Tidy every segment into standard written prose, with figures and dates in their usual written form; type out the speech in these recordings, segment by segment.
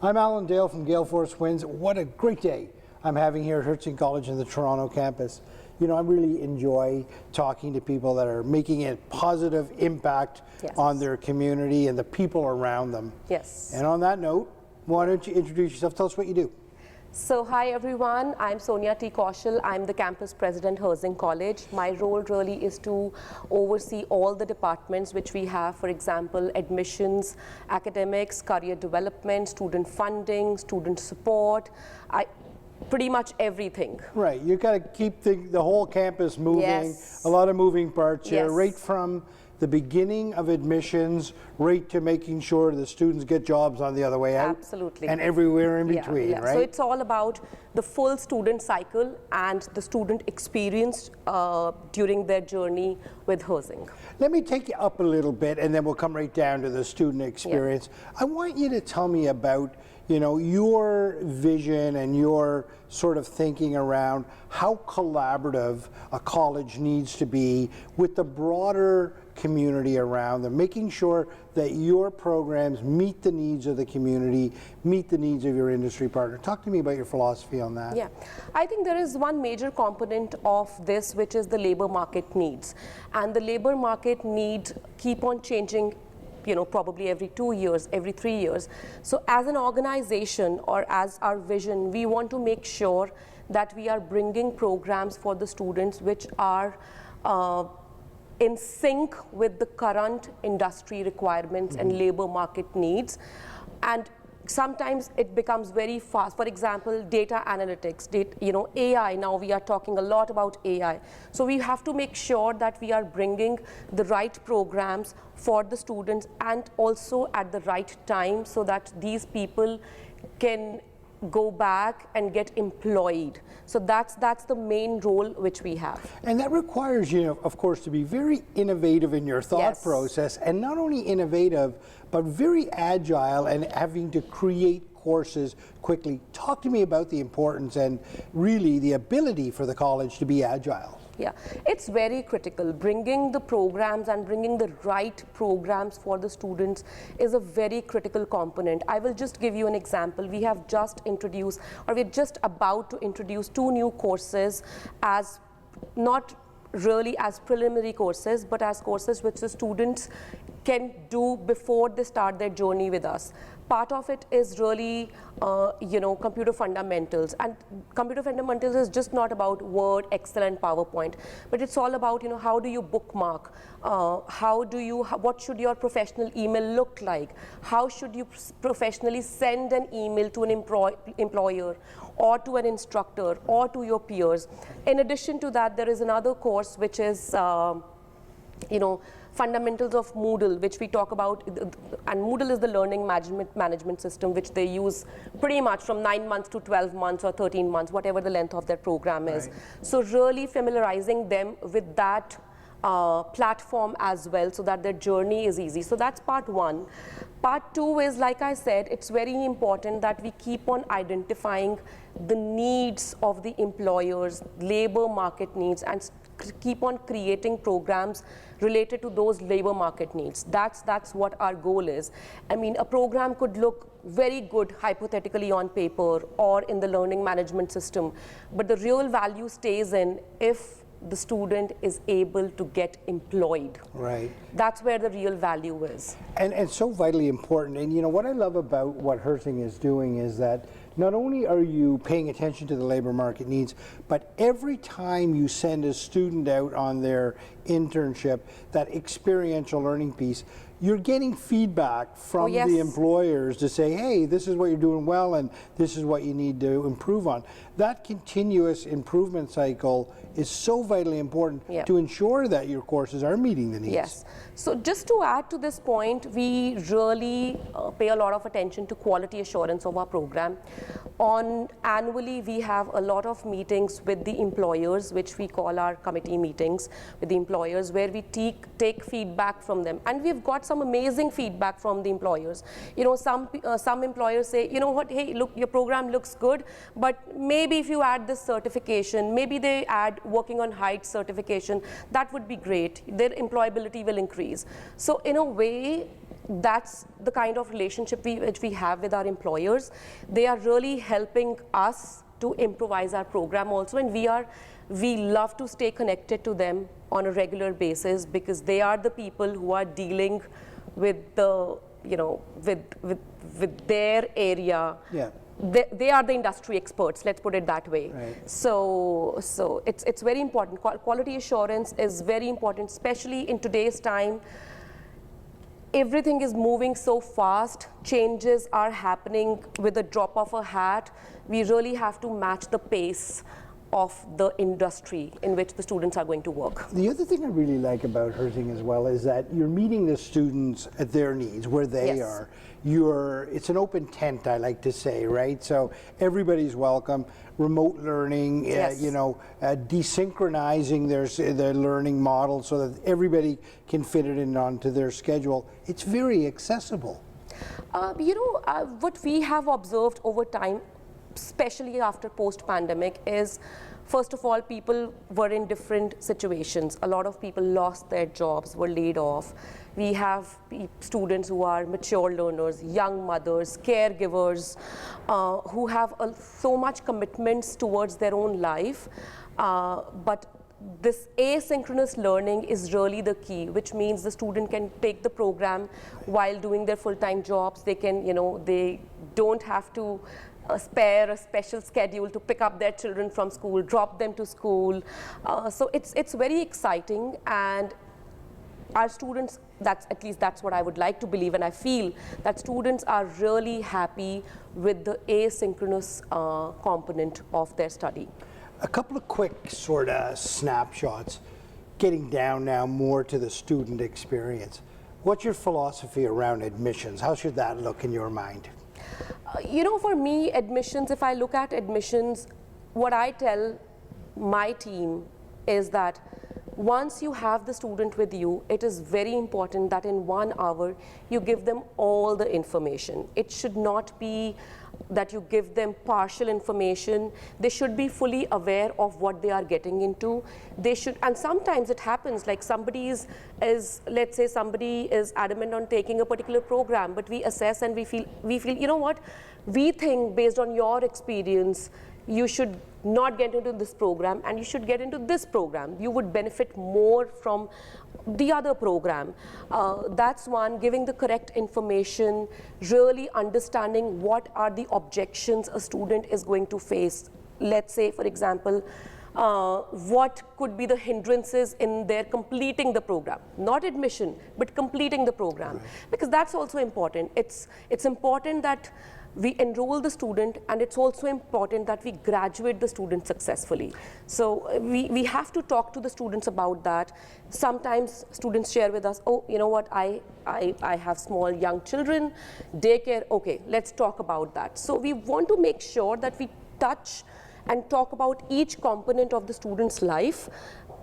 I'm Alan Dale from Gale Force Winds. What a great day I'm having here at Herzing College in the Toronto campus. You know, I really enjoy talking to people that are making a positive impact on their community and the people around them. Yes. And on that note, why don't you introduce yourself? Tell us what you do. So hi everyone, I'm Sonia T. Kaushal. I'm the campus president, Herzing College. My role really is to oversee all the departments which we have, for example, admissions, academics, career development, student funding, student support, pretty much everything. Right, you got to keep the whole campus moving, a lot of moving parts here, right from the beginning of admissions, right to making sure the students get jobs on the other way out. Absolutely. And everywhere in between, right? So it's all about the full student cycle and the student experience during their journey with Herzing. Let me take you up a little bit and then we'll come right down to the student experience. I want you to tell me about, you know, your vision and your sort of thinking around how collaborative a college needs to be with the broader community around them, making sure that your programs meet the needs of the community, meet the needs of your industry partner. Talk to me about your philosophy on that. Yeah, I think there is one major component of this, which is the labor market needs. And the labor market needs keep on changing, you know, probably every 2 years, every 3 years. So as an organization or as our vision, we want to make sure that we are bringing programs for the students which are in sync with the current industry requirements and labor market needs. And sometimes it becomes very fast. For example, data analytics, AI, now we are talking a lot about AI. So we have to make sure that we are bringing the right programs for the students and also at the right time so that these people can go back and get employed. So that's the main role which we have. And that requires you, of course, to be very innovative in your thought process, and not only innovative, but very agile and having to create courses quickly. Talk to me about the importance and really the ability for the college to be agile. Yeah, it's very critical. Bringing the programs and bringing the right programs for the students is a very critical component. I will just give you an example. We have just introduced, or we're just about to introduce 2 new courses as not really as preliminary courses, but as courses which the students can do before they start their journey with us. Part of it is really, computer fundamentals. And computer fundamentals is just not about Word, Excel, and PowerPoint, but it's all about, how do you bookmark? What should your professional email look like? How should you professionally send an email to an employer or to an instructor or to your peers? In addition to that, there is another course which is, fundamentals of Moodle, which we talk about, and Moodle is the learning management system which they use pretty much from 9 months to 12 months or 13 months, whatever the length of their program is. So really familiarizing them with that platform as well so that their journey is easy. So that's part 1. Part 2 is, like I said, it's very important that we keep on identifying the needs of the employers, labor market needs, and keep on creating programs related to those labor market needs. That's what our goal is. I mean, a program could look very good hypothetically on paper or in the learning management system, but the real value stays in if the student is able to get employed. Right. That's where the real value is. And so vitally important. And you know, what I love about what Herzing is doing is that not only are you paying attention to the labor market needs, but every time you send a student out on their internship, that experiential learning piece, you're getting feedback from the employers to say, hey, this is what you're doing well and this is what you need to improve on. That continuous improvement cycle is so vitally important to ensure that your courses are meeting the needs. Yes. So just to add to this point, we really pay a lot of attention to quality assurance of our program. Annually, we have a lot of meetings with the employers, which we call our committee meetings with the employers, where we take feedback from them. And we've got some amazing feedback from the employers. You know, some employers say, you know what, hey, look, your program looks good, but maybe if you add this certification, maybe they add working on height certification, that would be great. Their employability will increase. So in a way, that's the kind of relationship which we have with our employers. They are really helping us to improvise our program also, and we love to stay connected to them on a regular basis, because they are the people who are dealing with the, with their area. Yeah. They are the industry experts, let's put it that way. Right. So it's very important. Quality assurance is very important, especially in today's time. Everything is moving so fast, changes are happening with a drop of a hat. We really have to match the pace of the industry in which the students are going to work. The other thing I really like about Herzing as well is that you're meeting the students at their needs, where they Yes. are. It's an open tent, I like to say, right? So everybody's welcome. Remote learning, Yes. desynchronizing their learning model so that everybody can fit it in onto their schedule. It's very accessible. What we have observed over time, especially after post-pandemic, is first of all, people were in different situations. A lot of people lost their jobs, were laid off. We have students who are mature learners, young mothers, caregivers, who have so much commitments towards their own life. But this asynchronous learning is really the key, which means the student can take the program while doing their full-time jobs. They can, they don't have to spare a special schedule to pick up their children from school, drop them to school. So it's very exciting, and our students, at least that's what I would like to believe, and I feel that students are really happy with the asynchronous component of their study. A couple of quick sort of snapshots, getting down now more to the student experience. What's your philosophy around admissions? How should that look in your mind? For me, admissions, if I look at admissions, what I tell my team is that once you have the student with you, it is very important that in 1 hour you give them all the information. It should not be that you give them partial information. They should be fully aware of what they are getting into. They should, and sometimes it happens, like let's say somebody is adamant on taking a particular program, but we assess and we feel, you know what, we think based on your experience, you should not get into this program and you should get into this program. You would benefit more from the other program. That's one, giving the correct information, really understanding what are the objections a student is going to face. Let's say, for example, what could be the hindrances in their completing the program, not admission, but completing the program. Right. Because that's also important. It's important that we enroll the student, and it's also important that we graduate the student successfully. So we have to talk to the students about that. Sometimes students share with us, oh, you know what, I have small young children, daycare, okay, let's talk about that. So we want to make sure that we touch and talk about each component of the student's life,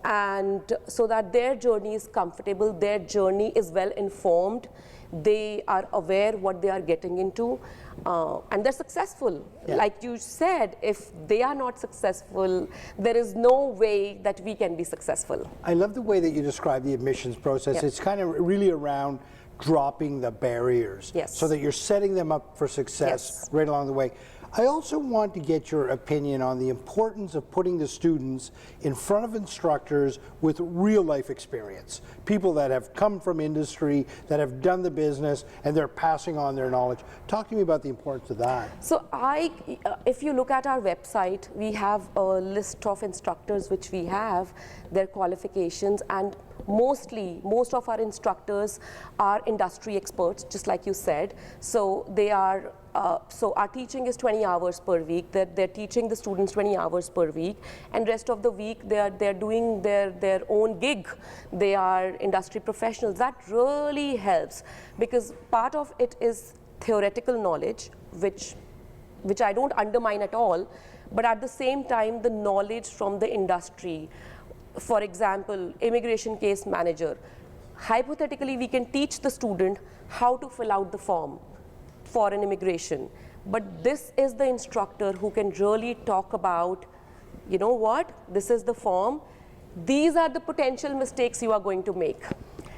and so that their journey is comfortable, their journey is well informed, they are aware what they are getting into, and they're successful. Yeah. Like you said, if they are not successful, there is no way that we can be successful. I love the way that you describe the admissions process. Yep. It's kind of really around dropping the barriers, yes, so that you're setting them up for success, yes, right along the way. I also want to get your opinion on the importance of putting the students in front of instructors with real life experience, people that have come from industry, that have done the business, and they're passing on their knowledge. Talk to me about the importance of that. So if you look at our website, we have a list of instructors which we have, their qualifications, and most of our instructors are industry experts, just like you said. So they are, so our teaching is 20 hours per week. They're teaching the students 20 hours per week, and rest of the week they're doing their own gig. They are industry professionals. That really helps, because part of it is theoretical knowledge, which I don't undermine at all, but at the same time the knowledge from the industry. For example, immigration case manager. Hypothetically, we can teach the student how to fill out the form for an immigration. But this is the instructor who can really talk about, you know what, this is the form. These are the potential mistakes you are going to make.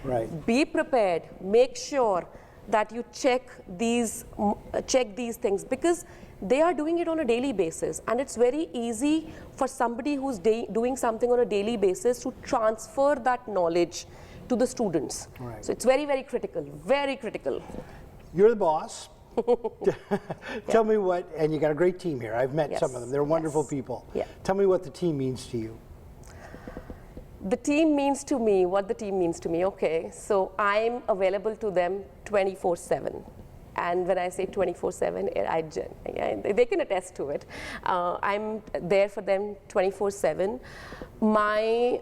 Right. Be prepared. Make sure that you check these things, because they are doing it on a daily basis, and it's very easy for somebody who's doing something on a daily basis to transfer that knowledge to the students. Right. So it's very, very critical, very critical. You're the boss. Tell me what, and you got a great team here. I've met some of them. They're wonderful people. Yeah. Tell me what the team means to you. The team means to me, what the team means to me, okay. So I'm available to them 24/7. And when I say 24/7, they can attest to it. I'm there for them 24/7. My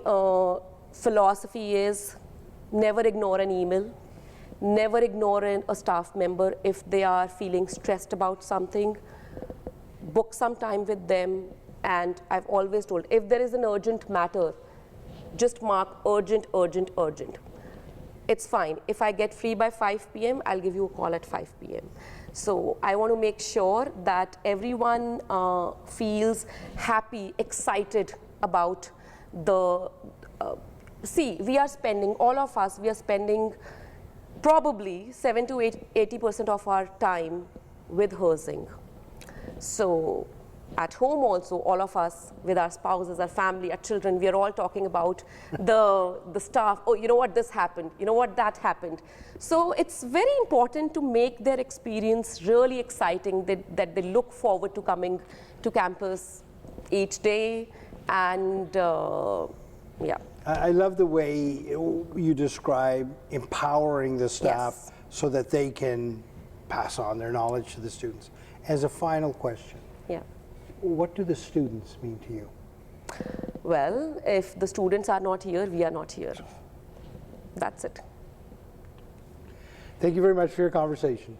philosophy is never ignore an email, never ignore a staff member if they are feeling stressed about something. Book some time with them, and I've always told, if there is an urgent matter, just mark urgent, urgent, urgent. It's fine. If I get free by 5 p.m., I'll give you a call at 5 p.m. So I want to make sure that everyone feels happy, excited about the, see, we are spending, all of us, we are spending probably 7 to 80% of our time with herzing. So at home also, all of us, with our spouses, our family, our children, we are all talking about the stuff. Oh, you know what, this happened. You know what, that happened. So it's very important to make their experience really exciting, that they look forward to coming to campus each day. And yeah. I love the way you describe empowering the staff so that they can pass on their knowledge to the students. As a final question. Yeah. What do the students mean to you? Well, if the students are not here, we are not here. That's it. Thank you very much for your conversation.